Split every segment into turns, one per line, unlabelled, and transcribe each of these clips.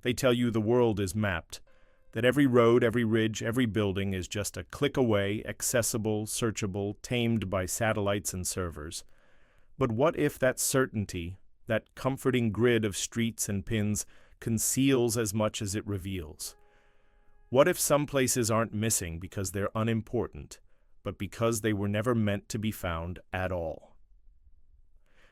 They tell you the world is mapped, that every road, every ridge, every building is just a click away, accessible, searchable, tamed by satellites and servers. But what if that certainty, that comforting grid of streets and pins, conceals as much as it reveals? What if some places aren't missing because they're unimportant, but because they were never meant to be found at all?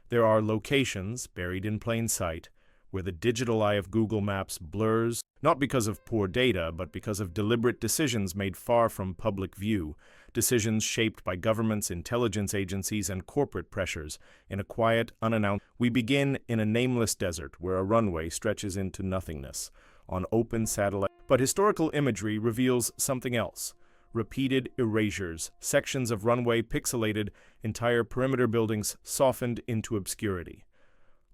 There are locations, buried in plain sight, where the digital eye of Google Maps blurs, not because of poor data, but because of deliberate decisions made far from public view, decisions shaped by governments, intelligence agencies, and corporate pressures. In a quiet, unannounced, we begin in a nameless desert where a runway stretches into nothingness, on open satellite. But historical imagery reveals something else. Repeated erasures, sections of runway pixelated, entire perimeter buildings softened into obscurity.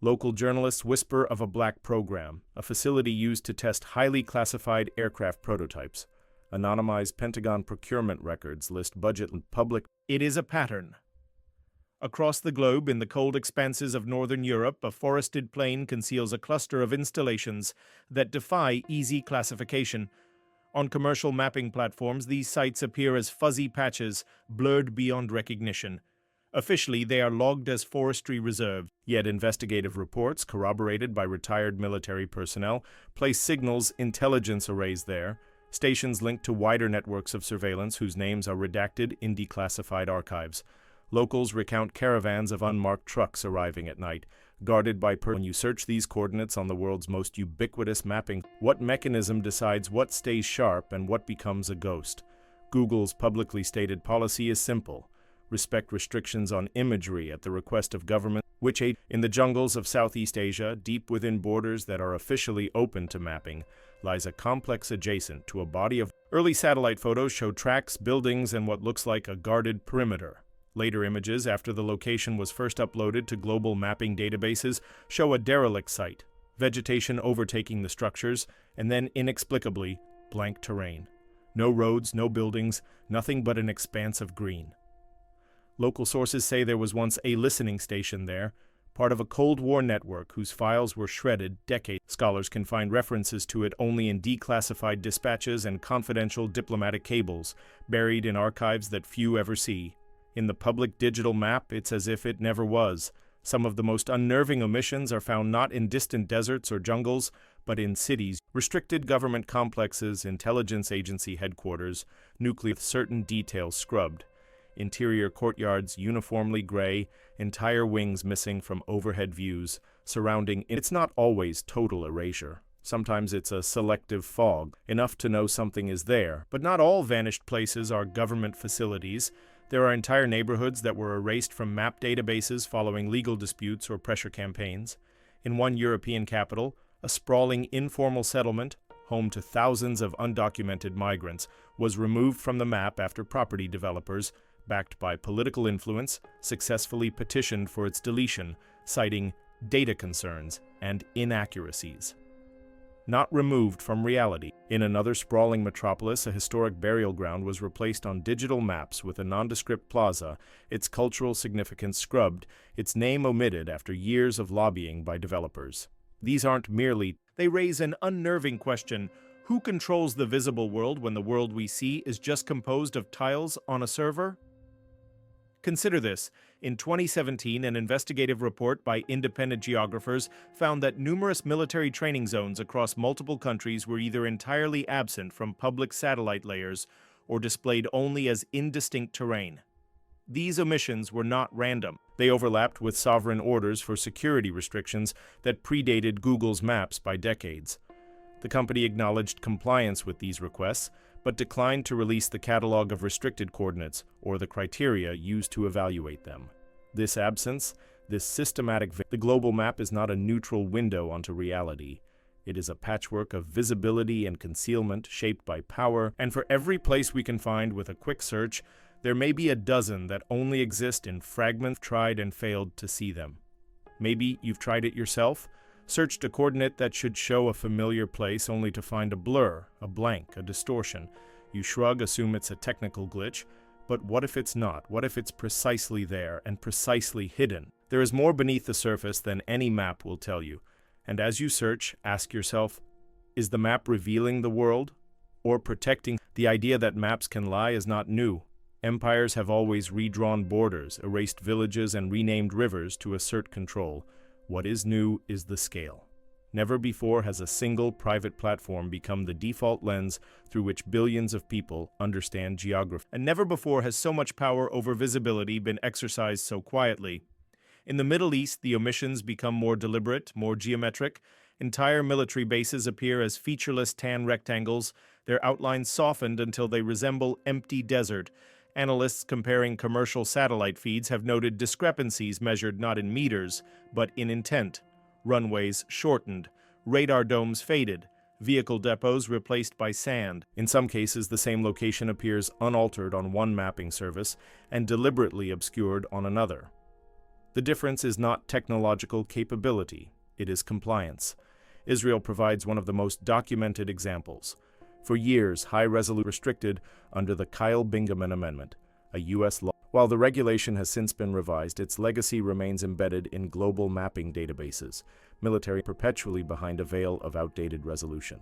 Local journalists whisper of a black program, a facility used to test highly classified aircraft prototypes. Anonymized Pentagon procurement records list budget and public. It is a pattern. Across the globe, in the cold expanses of northern Europe, a forested plain conceals a cluster of installations that defy easy classification. On commercial mapping platforms, these sites appear as fuzzy patches, blurred beyond recognition. Officially, they are logged as forestry reserves, yet investigative reports, corroborated by retired military personnel, place signals intelligence arrays there, stations linked to wider networks of surveillance whose names are redacted in declassified archives. Locals recount caravans of unmarked trucks arriving at night, guarded by When you search these coordinates on the world's most ubiquitous mapping, what mechanism decides what stays sharp and what becomes a ghost? Google's publicly stated policy is simple. Respect restrictions on imagery at the request of government, which in the jungles of Southeast Asia, deep within borders that are officially open to mapping, lies a complex adjacent to a body of early satellite photos show tracks, buildings, and what looks like a guarded perimeter. Later images, after the location was first uploaded to global mapping databases, show a derelict site, vegetation overtaking the structures, and then, inexplicably, blank terrain. No roads, no buildings, nothing but an expanse of green. Local sources say there was once a listening station there, part of a Cold War network whose files were shredded decades. Scholars can find references to it only in declassified dispatches and confidential diplomatic cables, buried in archives that few ever see. In the public digital map, it's as if it never was. Some of the most unnerving omissions are found not in distant deserts or jungles, but in cities, restricted government complexes, intelligence agency headquarters, nuclear with certain details scrubbed. Interior courtyards uniformly gray, entire wings missing from overhead views, surrounding. It's not always total erasure. Sometimes it's a selective fog, enough to know something is there. But not all vanished places are government facilities. There are entire neighborhoods that were erased from map databases following legal disputes or pressure campaigns. In one European capital, a sprawling informal settlement, home to thousands of undocumented migrants, was removed from the map after property developers, backed by political influence, successfully petitioned for its deletion, citing data concerns and inaccuracies. Not removed from reality. In another sprawling metropolis, a historic burial ground was replaced on digital maps with a nondescript plaza, its cultural significance scrubbed, its name omitted after years of lobbying by developers. These aren't merely. They raise an unnerving question. Who controls the visible world when the world we see is just composed of tiles on a server? Consider this. In 2017, an investigative report by independent geographers found that numerous military training zones across multiple countries were either entirely absent from public satellite layers or displayed only as indistinct terrain. These omissions were not random. They overlapped with sovereign orders for security restrictions that predated Google's maps by decades. The company acknowledged compliance with these requests, but declined to release the catalog of restricted coordinates or the criteria used to evaluate them. This absence, this systematic. The global map is not a neutral window onto reality. It is a patchwork of visibility and concealment shaped by power, and for every place we can find with a quick search, there may be a dozen that only exist in fragments. Tried and failed to see them. Maybe you've tried it yourself, searched a coordinate that should show a familiar place only to find a blur, a blank, a distortion. You shrug, assume it's a technical glitch, but what if it's not? What if it's precisely there and precisely hidden? There is more beneath the surface than any map will tell you. And as you search, ask yourself, Is the map revealing the world or protecting? The idea that maps can lie is not new. Empires have always redrawn borders, erased villages, and renamed rivers to assert control. What is new is the scale. Never before has a single private platform become the default lens through which billions of people understand geography. And never before has so much power over visibility been exercised so quietly. In the Middle East, the omissions become more deliberate, more geometric. Entire military bases appear as featureless tan rectangles, their outlines softened until they resemble empty desert. Analysts comparing commercial satellite feeds have noted discrepancies measured not in meters, but in intent. Runways shortened, radar domes faded, vehicle depots replaced by sand. In some cases, the same location appears unaltered on one mapping service and deliberately obscured on another. The difference is not technological capability, it is compliance. Israel provides one of the most documented examples. For years, high-resolution restricted under the Kyle-Bingaman Amendment, a U.S. law. While the regulation has since been revised, its legacy remains embedded in global mapping databases, military perpetually behind a veil of outdated resolution.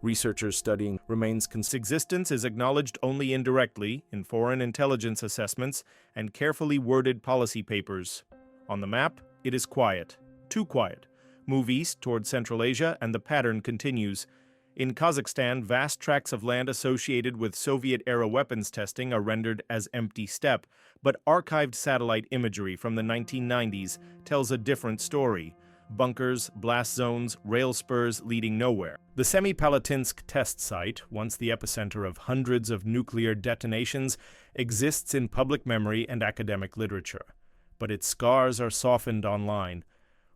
Researchers studying remains existence is acknowledged only indirectly in foreign intelligence assessments and carefully worded policy papers. On the map, it is quiet, too quiet. Move east toward Central Asia and the pattern continues. In Kazakhstan, vast tracts of land associated with Soviet-era weapons testing are rendered as empty steppe, but archived satellite imagery from the 1990s tells a different story. Bunkers, blast zones, rail spurs leading nowhere. The Semipalatinsk test site, once the epicenter of hundreds of nuclear detonations, exists in public memory and academic literature. But its scars are softened online.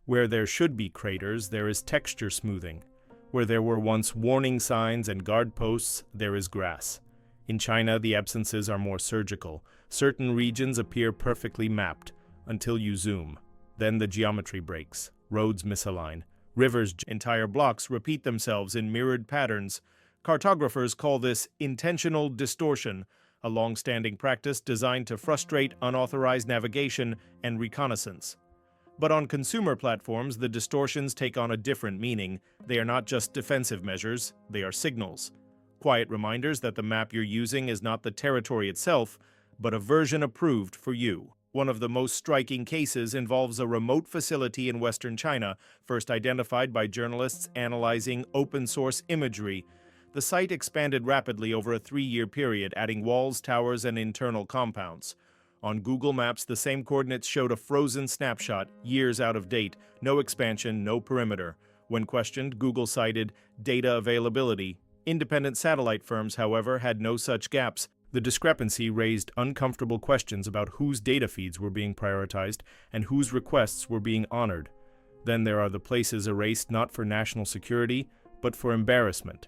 Where there should be craters, there is texture smoothing. Where there were once warning signs and guard posts, there is grass. In China, the absences are more surgical. Certain regions appear perfectly mapped, until you zoom. Then the geometry breaks. Roads misalign. Rivers, entire blocks repeat themselves in mirrored patterns. Cartographers call this intentional distortion, a long-standing practice designed to frustrate unauthorized navigation and reconnaissance. But on consumer platforms, the distortions take on a different meaning. They are not just defensive measures, they are signals. Quiet reminders that the map you're using is not the territory itself, but a version approved for you. One of the most striking cases involves a remote facility in western China, first identified by journalists analyzing open-source imagery. The site expanded rapidly over a 3-year period, adding walls, towers, and internal compounds. On Google Maps, the same coordinates showed a frozen snapshot, years out of date, no expansion, no perimeter. When questioned, Google cited data availability. Independent satellite firms, however, had no such gaps. The discrepancy raised uncomfortable questions about whose data feeds were being prioritized and whose requests were being honored. Then there are the places erased not for national security, but for embarrassment.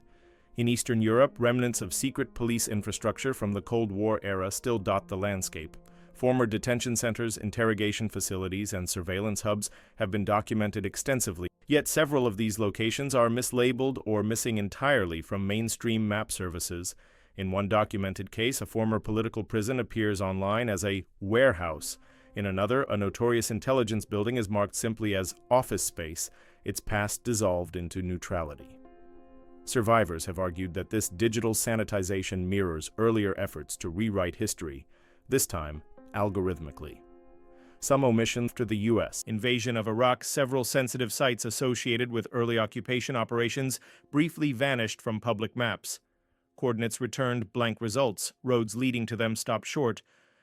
In Eastern Europe, remnants of secret police infrastructure from the Cold War era still dot the landscape. Former detention centers, interrogation facilities, and surveillance hubs have been documented extensively, yet several of these locations are mislabeled or missing entirely from mainstream map services. In one documented case, a former political prison appears online as a warehouse. In another, a notorious intelligence building is marked simply as office space, its past dissolved into neutrality. Survivors have argued that this digital sanitization mirrors earlier efforts to rewrite history, this time algorithmically. Some omissions to the U.S. invasion of Iraq, several sensitive sites associated with early occupation operations briefly vanished from public maps. Coordinates returned blank results, roads leading to them stopped short.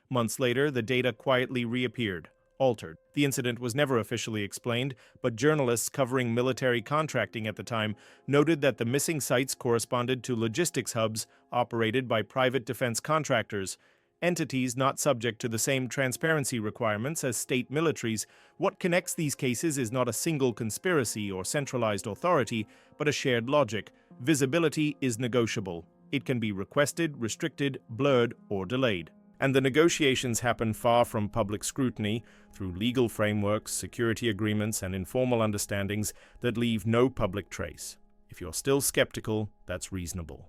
Months later, the data quietly reappeared, altered. The incident was never officially explained, but journalists covering military contracting at the time noted that the missing sites corresponded to logistics hubs operated by private defense contractors, entities not subject to the same transparency requirements as state militaries. What connects these cases is not a single conspiracy or centralized authority, but a shared logic. Visibility is negotiable. It can be requested, restricted, blurred, or delayed. And the negotiations happen far from public scrutiny, through legal frameworks, security agreements, and informal understandings that leave no public trace. If you're still skeptical, that's reasonable.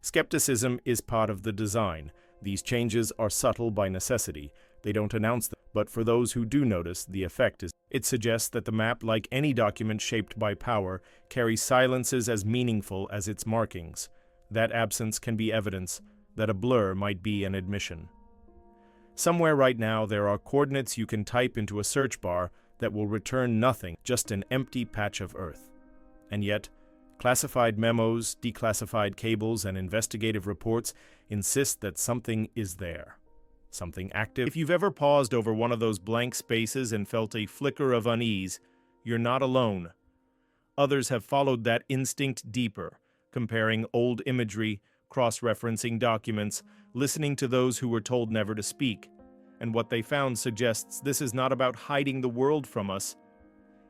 Skepticism is part of the design. These changes are subtle by necessity, They don't announce them, but for those who do notice, the effect is. It suggests that the map, like any document shaped by power, carries silences as meaningful as its markings. That absence can be evidence that a blur might be an admission. Somewhere right now there are coordinates you can type into a search bar that will return nothing, just an empty patch of earth. And yet, classified memos, declassified cables, and investigative reports insist that something is there. Something active. If you've ever paused over one of those blank spaces and felt a flicker of unease, you're not alone. Others have followed that instinct deeper, comparing old imagery, cross-referencing documents, listening to those who were told never to speak. And what they found suggests this is not about hiding the world from us.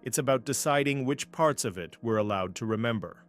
It's about deciding which parts of it we're allowed to remember.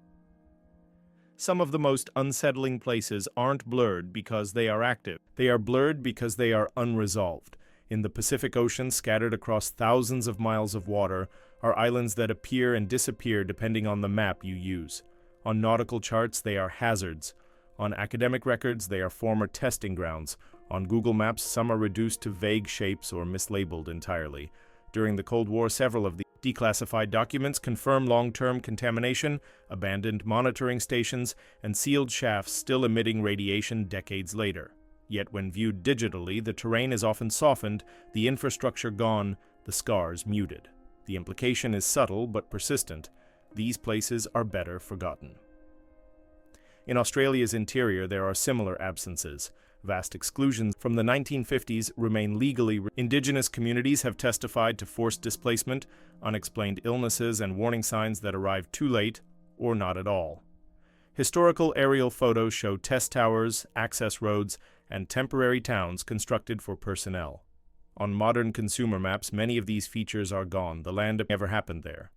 Some of the most unsettling places aren't blurred because they are active. They are blurred because they are unresolved. In the Pacific Ocean, scattered across thousands of miles of water, are islands that appear and disappear depending on the map you use. On nautical charts, they are hazards. On academic records, they are former testing grounds. On Google Maps, some are reduced to vague shapes or mislabeled entirely. During the Cold War, several of the declassified documents confirm long-term contamination, abandoned monitoring stations, and sealed shafts still emitting radiation decades later. Yet when viewed digitally, the terrain is often softened, the infrastructure gone, the scars muted. The implication is subtle but persistent. These places are better forgotten. In Australia's interior, there are similar absences. Vast exclusions from the 1950s remain legally. Indigenous communities have testified to forced displacement, unexplained illnesses, and warning signs that arrive too late or not at all. Historical aerial photos show test towers, access roads, and temporary towns constructed for personnel. On modern consumer maps, many of these features are gone. The land never happened there.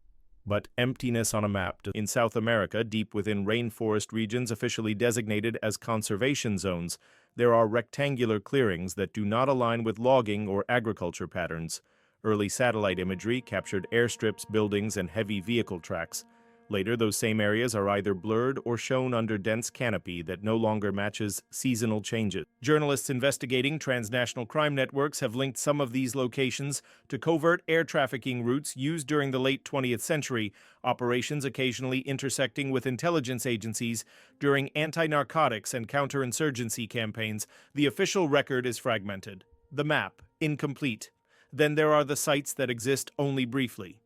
But emptiness on a map. In South America, deep within rainforest regions officially designated as conservation zones, there are rectangular clearings that do not align with logging or agriculture patterns. Early satellite imagery captured airstrips, buildings, and heavy vehicle tracks. Later, those same areas are either blurred or shown under dense canopy that no longer matches seasonal changes. Journalists investigating transnational crime networks have linked some of these locations to covert air trafficking routes used during the late 20th century, operations occasionally intersecting with intelligence agencies during anti-narcotics and counterinsurgency campaigns. The official record is fragmented. The map, incomplete. Then there are the sites that exist only briefly.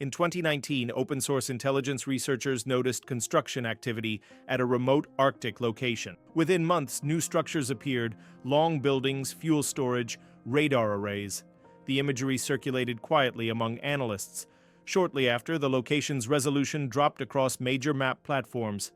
In 2019, open-source intelligence researchers noticed construction activity at a remote Arctic location. Within months, new structures appeared, long buildings, fuel storage, radar arrays. The imagery circulated quietly among analysts. Shortly after, the location's resolution dropped across major map platforms.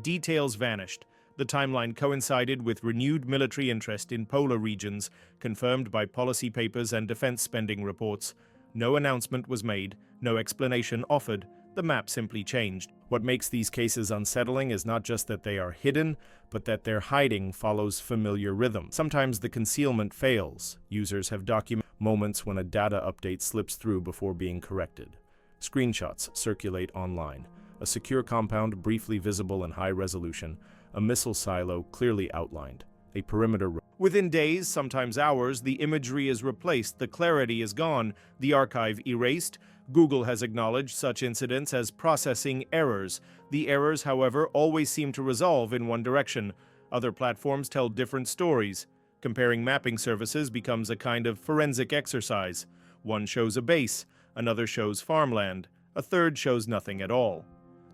Details vanished. The timeline coincided with renewed military interest in polar regions, confirmed by policy papers and defense spending reports. No announcement was made, no explanation offered, the map simply changed. What makes these cases unsettling is not just that they are hidden, but that their hiding follows familiar rhythm. Sometimes the concealment fails. Users have documented moments when a data update slips through before being corrected. Screenshots circulate online. A secure compound briefly visible in high resolution, a missile silo clearly outlined, a perimeter. Within days, sometimes hours, the imagery is replaced, the clarity is gone, the archive erased. Google has acknowledged such incidents as processing errors. The errors, however, always seem to resolve in one direction. Other platforms tell different stories. Comparing mapping services becomes a kind of forensic exercise. One shows a base, another shows farmland, a third shows nothing at all.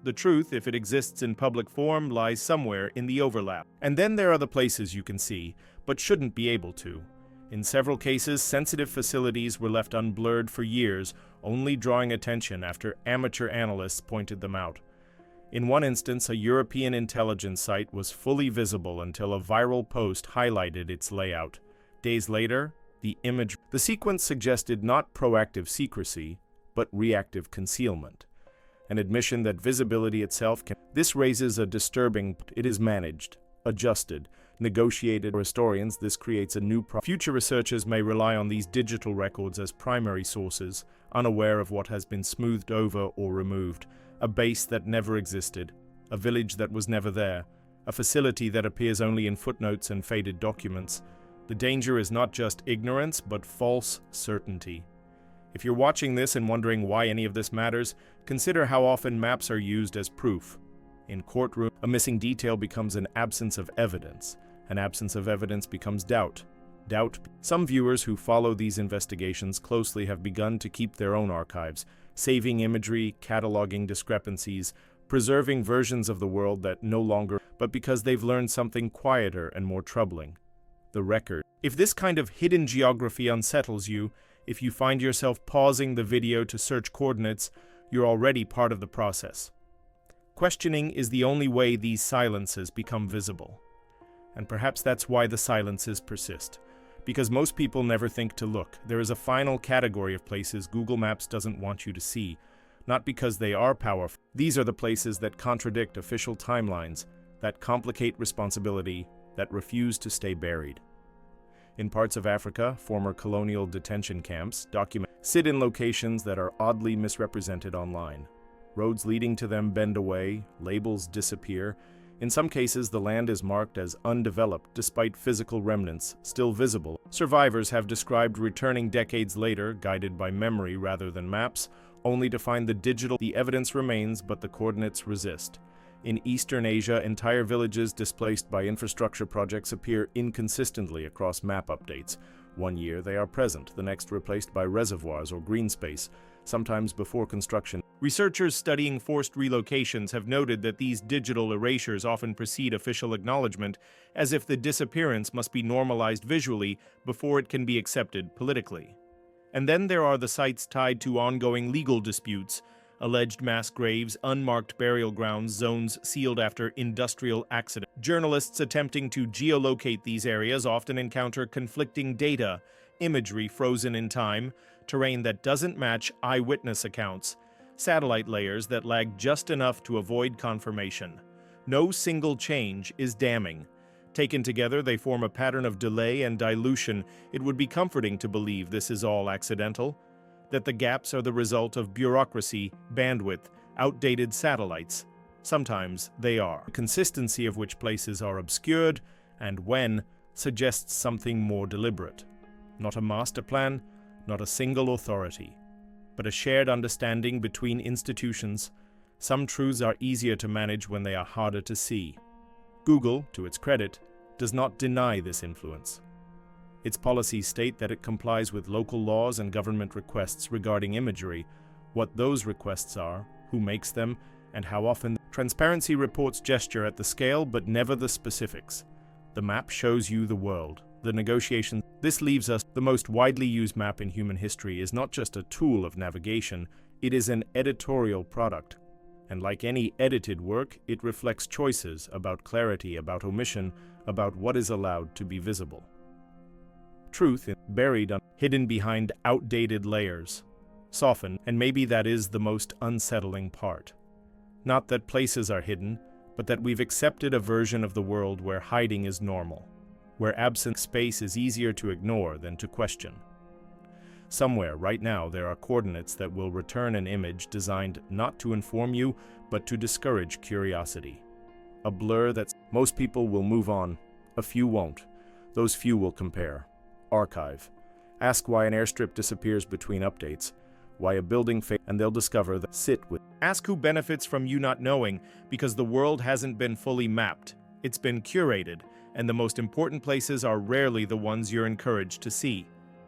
The truth, if it exists in public form, lies somewhere in the overlap. And then there are the places you can see, but shouldn't be able to. In several cases, sensitive facilities were left unblurred for years, only drawing attention after amateur analysts pointed them out. In one instance, a European intelligence site was fully visible until a viral post highlighted its layout. Days later, the sequence suggested not proactive secrecy, but reactive concealment. An admission that visibility itself can. This raises a disturbing. It is managed, adjusted, negotiated. For historians, this creates a new problem. Future researchers may rely on these digital records as primary sources, unaware of what has been smoothed over or removed. A base that never existed, a village that was never there, a facility that appears only in footnotes and faded documents. The danger is not just ignorance, but false certainty. If you're watching this and wondering why any of this matters, consider how often maps are used as proof. In courtroom, a missing detail becomes an absence of evidence. An absence of evidence becomes doubt. Some viewers who follow these investigations closely have begun to keep their own archives, saving imagery, cataloging discrepancies, preserving versions of the world that no longer, but because they've learned something quieter and more troubling: the record. If this kind of hidden geography unsettles you, if you find yourself pausing the video to search coordinates, you're already part of the process. Questioning is the only way these silences become visible. And perhaps that's why the silences persist. Because most people never think to look. There is a final category of places Google Maps doesn't want you to see. Not because they are powerful. These are the places that contradict official timelines, that complicate responsibility, that refuse to stay buried. In parts of Africa, former colonial detention camps sit in locations that are oddly misrepresented online. Roads leading to them bend away, labels disappear. In some cases, the land is marked as undeveloped despite physical remnants still visible. Survivors have described returning decades later, guided by memory rather than maps, only to find the evidence remains, but the coordinates resist. In Eastern Asia, entire villages displaced by infrastructure projects appear inconsistently across map updates. One year they are present, the next replaced by reservoirs or green space, sometimes before construction. Researchers studying forced relocations have noted that these digital erasures often precede official acknowledgement, as if the disappearance must be normalized visually before it can be accepted politically. And then there are the sites tied to ongoing legal disputes: alleged mass graves, unmarked burial grounds, zones sealed after industrial accidents. Journalists attempting to geolocate these areas often encounter conflicting data, imagery frozen in time, terrain that doesn't match eyewitness accounts, satellite layers that lag just enough to avoid confirmation. No single change is damning. Taken together, they form a pattern of delay and dilution. It would be comforting to believe this is all accidental, that the gaps are the result of bureaucracy, bandwidth, outdated satellites. Sometimes they are. The consistency of which places are obscured and when suggests something more deliberate. Not a master plan, not a single authority, but a shared understanding between institutions. Some truths are easier to manage when they are harder to see. Google, to its credit, does not deny this influence. Its policies state that it complies with local laws and government requests regarding imagery, what those requests are, who makes them, and how often. Transparency reports gesture at the scale but never the specifics. The map shows you the world. The negotiation. This leaves us. The most widely used map in human history is not just a tool of navigation, it is an editorial product. And like any edited work, it reflects choices about clarity, about omission, about what is allowed to be visible. Truth is buried, hidden behind outdated layers, softened, and maybe that is the most unsettling part. Not that places are hidden, but that we've accepted a version of the world where hiding is normal, where absent space is easier to ignore than to question. Somewhere, right now, there are coordinates that will return an image designed not to inform you, but to discourage curiosity. A blur that most people will move on, a few won't. Those few will compare. Archive. Ask why an airstrip disappears between updates, why a building and they'll discover that sit with. Ask who benefits from you not knowing, because the world hasn't been fully mapped. It's been curated, and the most important places are rarely the ones you're encouraged to see.